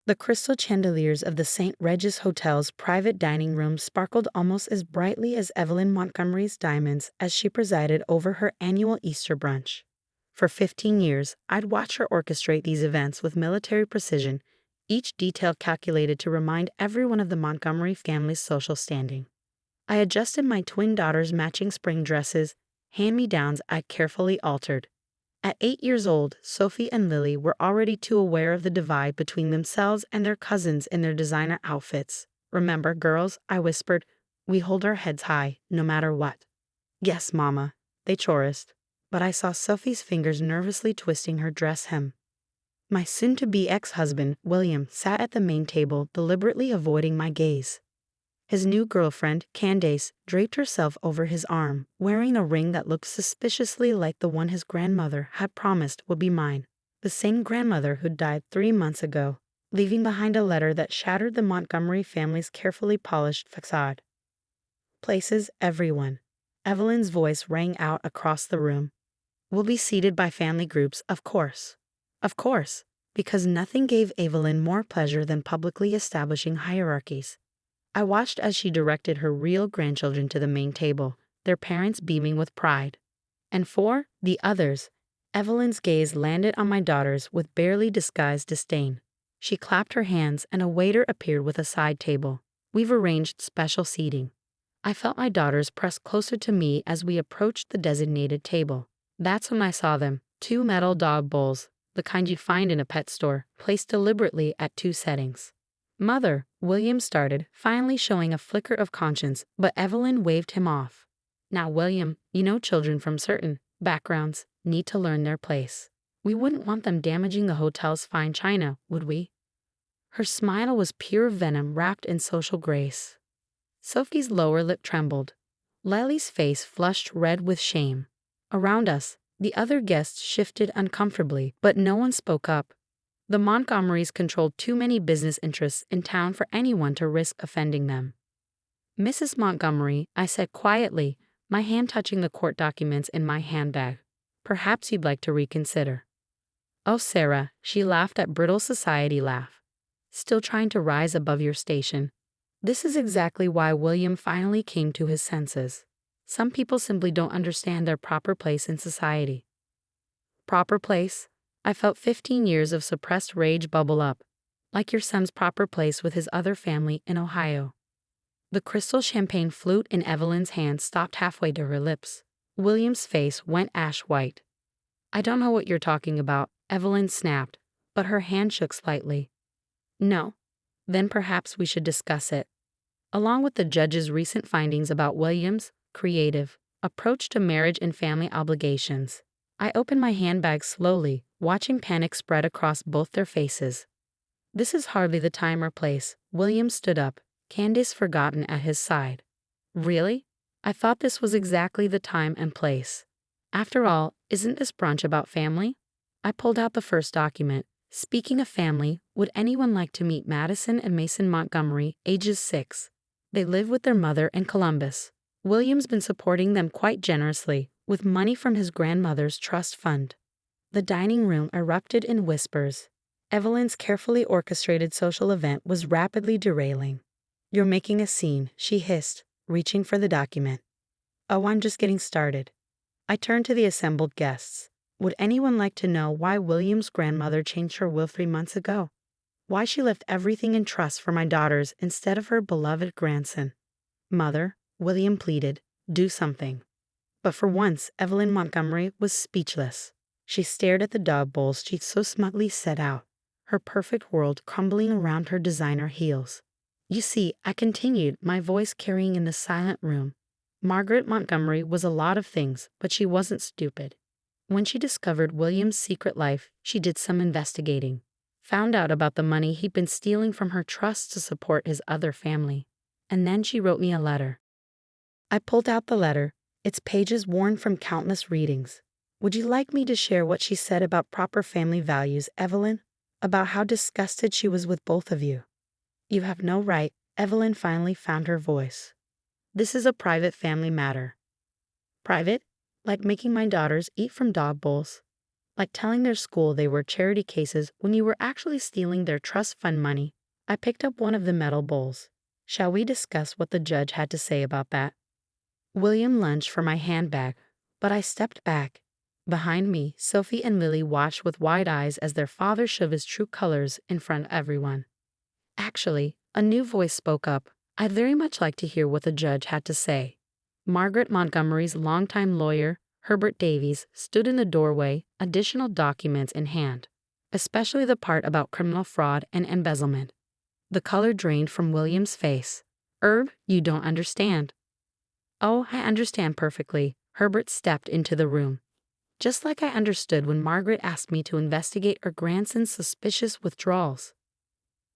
The crystal chandeliers of the Saint Regis Hotel's private dining room sparkled almost as brightly as Evelyn Montgomery's diamonds as she presided over her annual Easter brunch. For 15 years, I'd watched her orchestrate these events with military precision, each detail calculated to remind everyone of the Montgomery family's social standing. I adjusted my twin daughters' matching spring dresses, hand-me-downs I'd carefully altered. At 8 years old, Sophie and Lily were already too aware of the divide between themselves and their cousins in their designer outfits. "Remember, girls," I whispered, "we hold our heads high, no matter what." "Yes, Mama," they chorused, but I saw Sophie's fingers nervously twisting her dress hem. My soon-to-be ex-husband, William, sat at the main table, deliberately avoiding my gaze. His new girlfriend, Candace, draped herself over his arm, wearing a ring that looked suspiciously like the one his grandmother had promised would be mine. The same grandmother who died 3 months ago, leaving behind a letter that shattered the Montgomery family's carefully polished facade. "Places, everyone." Evelyn's voice rang out across the room. "We'll be seated by family groups, of course." Of course, because nothing gave Evelyn more pleasure than publicly establishing hierarchies. I watched as she directed her real grandchildren to the main table, their parents beaming with pride. And for the others, Evelyn's gaze landed on my daughters with barely disguised disdain. She clapped her hands and a waiter appeared with a side table. "We've arranged special seating." I felt my daughters press closer to me as we approached the designated table. That's when I saw them, 2 metal dog bowls, the kind you'd find in a pet store, placed deliberately at 2 settings. "Mother," William started, finally showing a flicker of conscience, but Evelyn waved him off. "Now, William, you know children from certain backgrounds need to learn their place. We wouldn't want them damaging the hotel's fine china, would we?" Her smile was pure venom wrapped in social grace. Sophie's lower lip trembled. Lily's face flushed red with shame. Around us, the other guests shifted uncomfortably, but no one spoke up. The Montgomerys controlled too many business interests in town for anyone to risk offending them. "Mrs. Montgomery," I said quietly, my hand touching the court documents in my handbag, "perhaps you'd like to reconsider." "Oh, Sarah," she laughed that brittle society laugh. "Still trying to rise above your station." This is exactly why William finally came to his senses. Some people simply don't understand their proper place in society. Proper place? I felt 15 years of suppressed rage bubble up, like your son's proper place with his other family in Ohio. The crystal champagne flute in Evelyn's hand stopped halfway to her lips. William's face went ash white. "I don't know what you're talking about," Evelyn snapped, but her hand shook slightly. "No? Then perhaps we should discuss it." Along with the judge's recent findings about William's creative approach to marriage and family obligations, I opened my handbag slowly, watching panic spread across both their faces. "This is hardly the time or place." William stood up, Candace forgotten at his side. "Really? I thought this was exactly the time and place. After all, isn't this brunch about family?" I pulled out the first document. "Speaking of family, would anyone like to meet Madison and Mason Montgomery, ages 6? They live with their mother in Columbus. William's been supporting them quite generously, with money from his grandmother's trust fund." The dining room erupted in whispers. Evelyn's carefully orchestrated social event was rapidly derailing. "You're making a scene," she hissed, reaching for the document. "Oh, I'm just getting started." I turned to the assembled guests. Would anyone like to know why William's grandmother changed her will 3 months ago? Why she left everything in trust for my daughters instead of her beloved grandson? "Mother," William pleaded, "do something." But for once, Evelyn Montgomery was speechless. She stared at the dog bowls she'd so smugly set out, her perfect world crumbling around her designer heels. "You see," I continued, my voice carrying in the silent room, "Margaret Montgomery was a lot of things, but she wasn't stupid. When she discovered William's secret life, she did some investigating. Found out about the money he'd been stealing from her trust to support his other family. And then she wrote me a letter." I pulled out the letter, its pages worn from countless readings. "Would you like me to share what she said about proper family values, Evelyn? About how disgusted she was with both of you?" "You have no right." Evelyn finally found her voice. "This is a private family matter." "Private? Like making my daughters eat from dog bowls?" like telling their school they were charity cases when you were actually stealing their trust fund money. I picked up one of the metal bowls. Shall we discuss what the judge had to say about that? William lunged for my handbag, but I stepped back. Behind me, Sophie and Lily watched with wide eyes as their father showed his true colors in front of everyone. Actually, a new voice spoke up. I'd very much like to hear what the judge had to say. Margaret Montgomery's longtime lawyer, Herbert Davies, stood in the doorway, additional documents in hand, especially the part about criminal fraud and embezzlement. The color drained from William's face. Herb, you don't understand. Oh, I understand perfectly. Herbert stepped into the room. Just like I understood when Margaret asked me to investigate her grandson's suspicious withdrawals.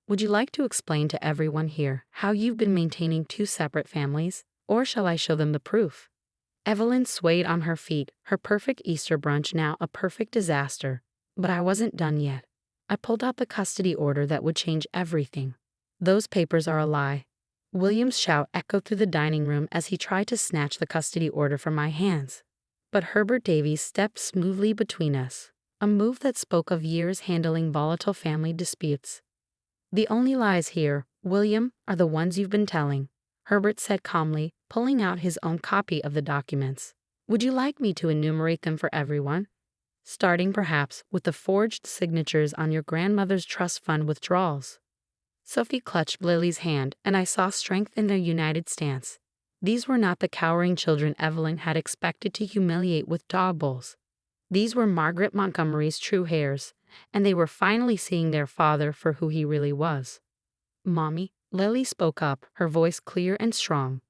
Would you like to explain to everyone here how you've been maintaining two separate families, or shall I show them the proof? Evelyn swayed on her feet, her perfect Easter brunch now a perfect disaster. But I wasn't done yet. I pulled out the custody order that would change everything. Those papers are a lie. William's shout echoed through the dining room as he tried to snatch the custody order from my hands. But Herbert Davies stepped smoothly between us, a move that spoke of years handling volatile family disputes. The only lies here, William, are the ones you've been telling, Herbert said calmly, pulling out his own copy of the documents. Would you like me to enumerate them for everyone? Starting perhaps with the forged signatures on your grandmother's trust fund withdrawals. Sophie clutched Lily's hand, and I saw strength in their united stance. These were not the cowering children Evelyn had expected to humiliate with dog bowls. These were Margaret Montgomery's true heirs, and they were finally seeing their father for who he really was. Mommy, Lily spoke up, her voice clear and strong.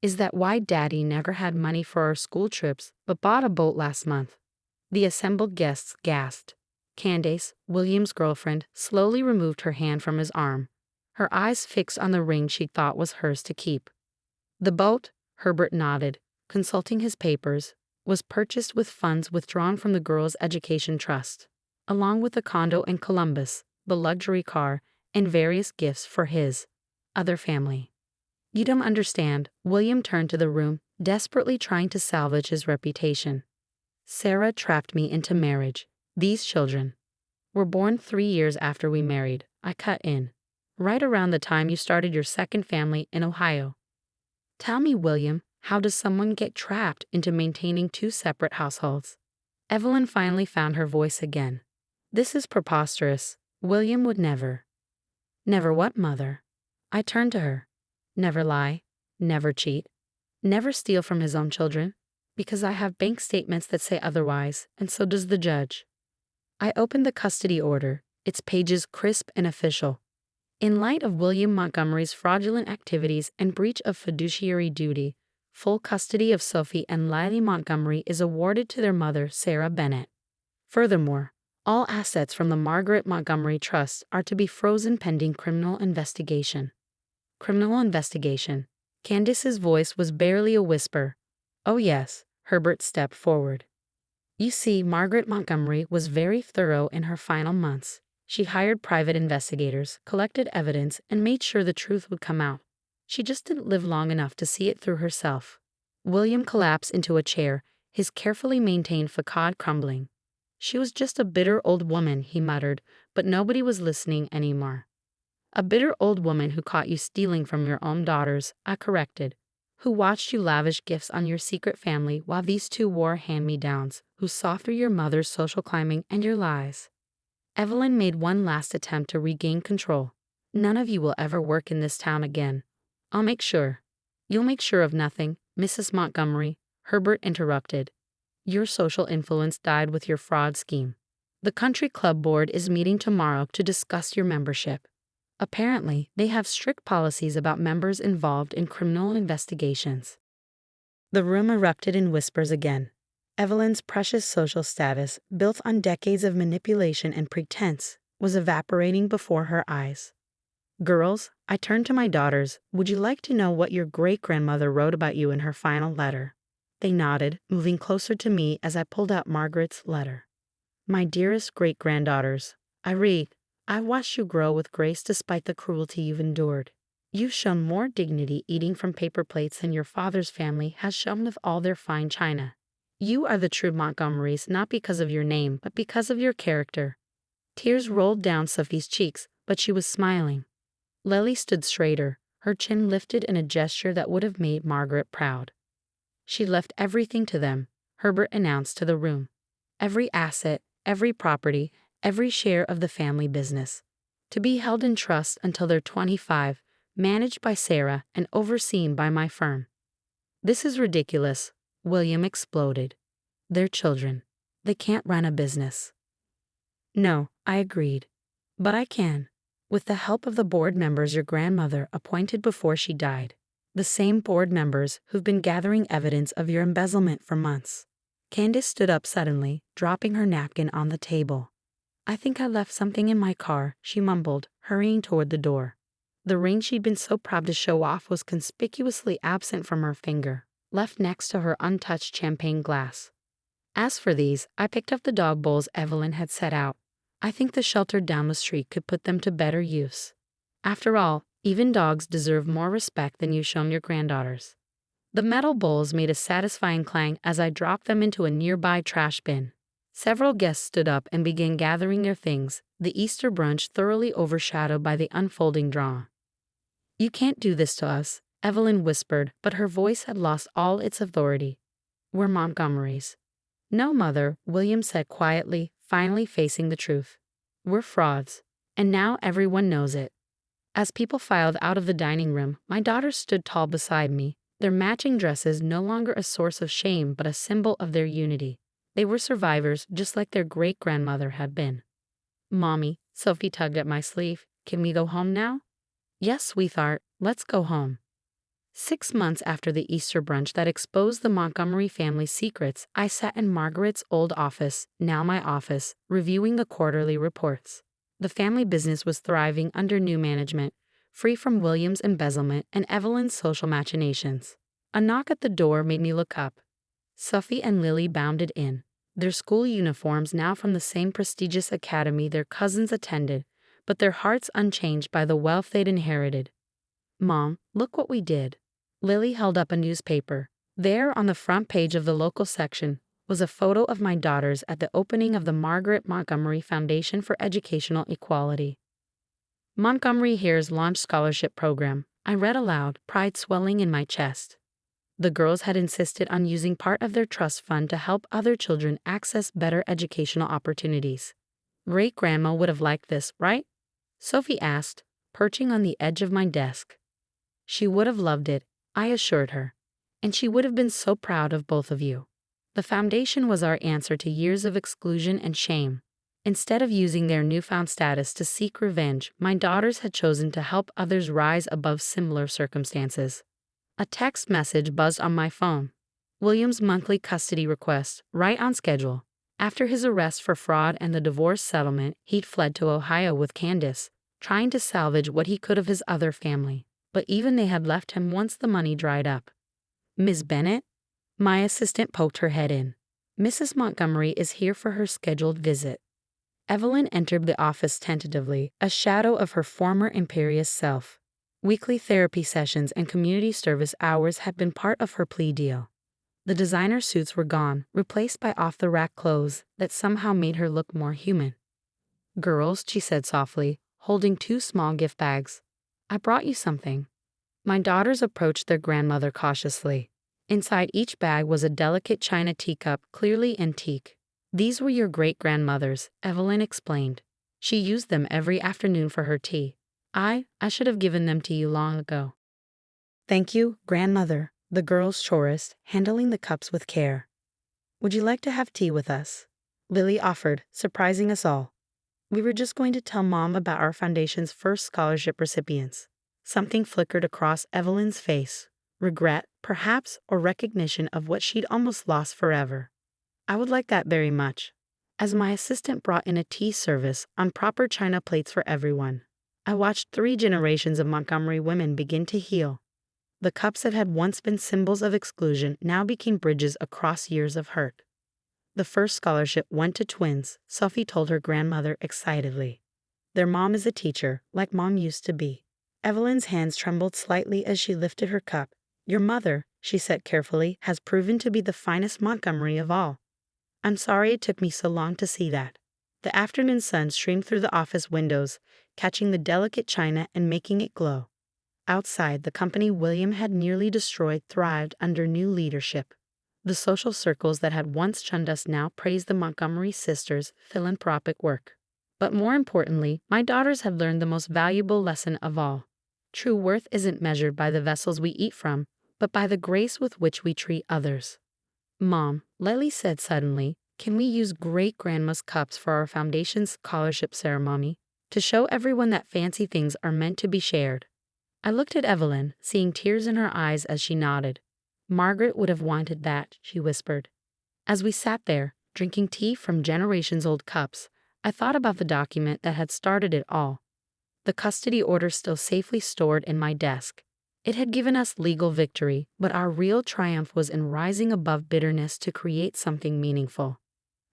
Is that why Daddy never had money for our school trips, but bought a boat last month? The assembled guests gasped. Candace, William's girlfriend, slowly removed her hand from his arm, her eyes fixed on the ring she thought was hers to keep. The boat, Herbert nodded, consulting his papers, was purchased with funds withdrawn from the girls' education trust, along with a condo in Columbus, the luxury car, and various gifts for his other family. You don't understand. William turned to the room, desperately trying to salvage his reputation. Sarah trapped me into marriage. These children were born 3 years after we married. I cut in, right around the time you started your second family in Ohio. Tell me, William, how does someone get trapped into maintaining two separate households? Evelyn finally found her voice again. This is preposterous. William would never. Never what, Mother? I turned to her. Never lie, never cheat, never steal from his own children, because I have bank statements that say otherwise, and so does the judge. I opened the custody order, its pages crisp and official. In light of William Montgomery's fraudulent activities and breach of fiduciary duty, full custody of Sophie and Lily Montgomery is awarded to their mother, Sarah Bennett. Furthermore, all assets from the Margaret Montgomery Trust are to be frozen pending criminal investigation. Criminal investigation. Candace's voice was barely a whisper. Oh yes, Herbert stepped forward. You see, Margaret Montgomery was very thorough in her final months. She hired private investigators, collected evidence, and made sure the truth would come out. She just didn't live long enough to see it through herself. William collapsed into a chair, his carefully maintained facade crumbling. She was just a bitter old woman, he muttered, but nobody was listening anymore. A bitter old woman who caught you stealing from your own daughters, I corrected, who watched you lavish gifts on your secret family while these two wore hand-me-downs, who saw through your mother's social climbing and your lies. Evelyn made one last attempt to regain control. None of you will ever work in this town again. I'll make sure. You'll make sure of nothing, Mrs. Montgomery, Herbert interrupted. Your social influence died with your fraud scheme. The country club board is meeting tomorrow to discuss your membership. Apparently, they have strict policies about members involved in criminal investigations. The room erupted in whispers again. Evelyn's precious social status, built on decades of manipulation and pretense, was evaporating before her eyes. Girls, I turned to my daughters. Would you like to know what your great-grandmother wrote about you in her final letter? They nodded, moving closer to me as I pulled out Margaret's letter. My dearest great-granddaughters, I read, I've watched you grow with grace despite the cruelty you've endured. You've shown more dignity eating from paper plates than your father's family has shown with all their fine china. You are the true Montgomerys not because of your name, but because of your character. Tears rolled down Sophie's cheeks, but she was smiling. Lily stood straighter, her chin lifted in a gesture that would have made Margaret proud. She left everything to them, Herbert announced to the room. Every asset, every property, every share of the family business. To be held in trust until they're 25, managed by Sarah and overseen by my firm. This is ridiculous, William exploded. They're children. They can't run a business. No, I agreed. But I can. With the help of the board members your grandmother appointed before she died. The same board members who've been gathering evidence of your embezzlement for months. Candace stood up suddenly, dropping her napkin on the table. I think I left something in my car, she mumbled, hurrying toward the door. The ring she'd been so proud to show off was conspicuously absent from her finger, left next to her untouched champagne glass. As for these, I picked up the dog bowls Evelyn had set out. I think the shelter down the street could put them to better use. After all, even dogs deserve more respect than you've shown your granddaughters. The metal bowls made a satisfying clang as I dropped them into a nearby trash bin. Several guests stood up and began gathering their things, the Easter brunch thoroughly overshadowed by the unfolding drama. You can't do this to us, Evelyn whispered, but her voice had lost all its authority. We're Montgomerys. No, Mother, William said quietly, finally facing the truth. We're frauds. And now everyone knows it. As people filed out of the dining room, my daughters stood tall beside me, their matching dresses no longer a source of shame but a symbol of their unity. They were survivors just like their great-grandmother had been. Mommy, Sophie tugged at my sleeve, can we go home now? Yes, sweetheart, let's go home. 6 months after the Easter brunch that exposed the Montgomery family's secrets, I sat in Margaret's old office, now my office, reviewing the quarterly reports. The family business was thriving under new management, free from William's embezzlement and Evelyn's social machinations. A knock at the door made me look up. Sophie and Lily bounded in, their school uniforms now from the same prestigious academy their cousins attended, but their hearts unchanged by the wealth they'd inherited. Mom, look what we did. Lily held up a newspaper. There, on the front page of the local section, was a photo of my daughters at the opening of the Margaret Montgomery Foundation for Educational Equality. Montgomery Hare's launch scholarship program, I read aloud, pride swelling in my chest. The girls had insisted on using part of their trust fund to help other children access better educational opportunities. Great-grandma would have liked this, right? Sophie asked, perching on the edge of my desk. She would have loved it, I assured her. And she would have been so proud of both of you. The foundation was our answer to years of exclusion and shame. Instead of using their newfound status to seek revenge, my daughters had chosen to help others rise above similar circumstances. A text message buzzed on my phone. William's monthly custody request, right on schedule. After his arrest for fraud and the divorce settlement, he'd fled to Ohio with Candace, trying to salvage what he could of his other family. But even they had left him once the money dried up. Miss Bennett? My assistant poked her head in. Mrs. Montgomery is here for her scheduled visit. Evelyn entered the office tentatively, a shadow of her former imperious self. Weekly therapy sessions and community service hours had been part of her plea deal. The designer suits were gone, replaced by off-the-rack clothes that somehow made her look more human. Girls, she said softly, holding 2 small gift bags. I brought you something. My daughters approached their grandmother cautiously. Inside each bag was a delicate china teacup, clearly antique. These were your great-grandmother's, Evelyn explained. She used them every afternoon for her tea. I should have given them to you long ago. Thank you, grandmother, the girls chorused, handling the cups with care. Would you like to have tea with us? Lily offered, surprising us all. We were just going to tell Mom about our foundation's first scholarship recipients. Something flickered across Evelyn's face. Regret, perhaps, or recognition of what she'd almost lost forever. I would like that very much. As my assistant brought in a tea service on proper china plates for everyone, I watched 3 generations of Montgomery women begin to heal. The cups that had once been symbols of exclusion now became bridges across years of hurt. The first scholarship went to twins, Sophie told her grandmother excitedly. Their mom is a teacher, like Mom used to be. Evelyn's hands trembled slightly as she lifted her cup. Your mother, she said carefully, has proven to be the finest Montgomery of all. I'm sorry it took me so long to see that. The afternoon sun streamed through the office windows, catching the delicate china and making it glow. Outside, the company William had nearly destroyed thrived under new leadership. The social circles that had once shunned us now praised the Montgomery sisters' philanthropic work. But more importantly, my daughters had learned the most valuable lesson of all. True worth isn't measured by the vessels we eat from, but by the grace with which we treat others. Mom, Lily said suddenly, can we use great-grandma's cups for our foundation's scholarship ceremony? To show everyone that fancy things are meant to be shared. I looked at Evelyn, seeing tears in her eyes as she nodded. Margaret would have wanted that, she whispered. As we sat there, drinking tea from generations-old cups, I thought about the document that had started it all. The custody order still safely stored in my desk. It had given us legal victory, but our real triumph was in rising above bitterness to create something meaningful.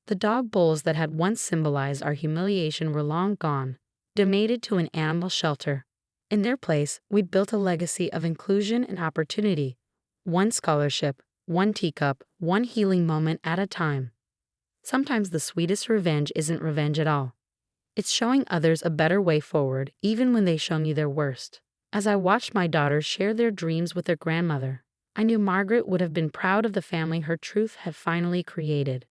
The dog bowls that had once symbolized our humiliation were long gone, donated to an animal shelter. In their place, we'd built a legacy of inclusion and opportunity. One scholarship, one teacup, one healing moment at a time. Sometimes the sweetest revenge isn't revenge at all. It's showing others a better way forward, even when they've shown you their worst. As I watched my daughters share their dreams with their grandmother, I knew Margaret would have been proud of the family her truth had finally created.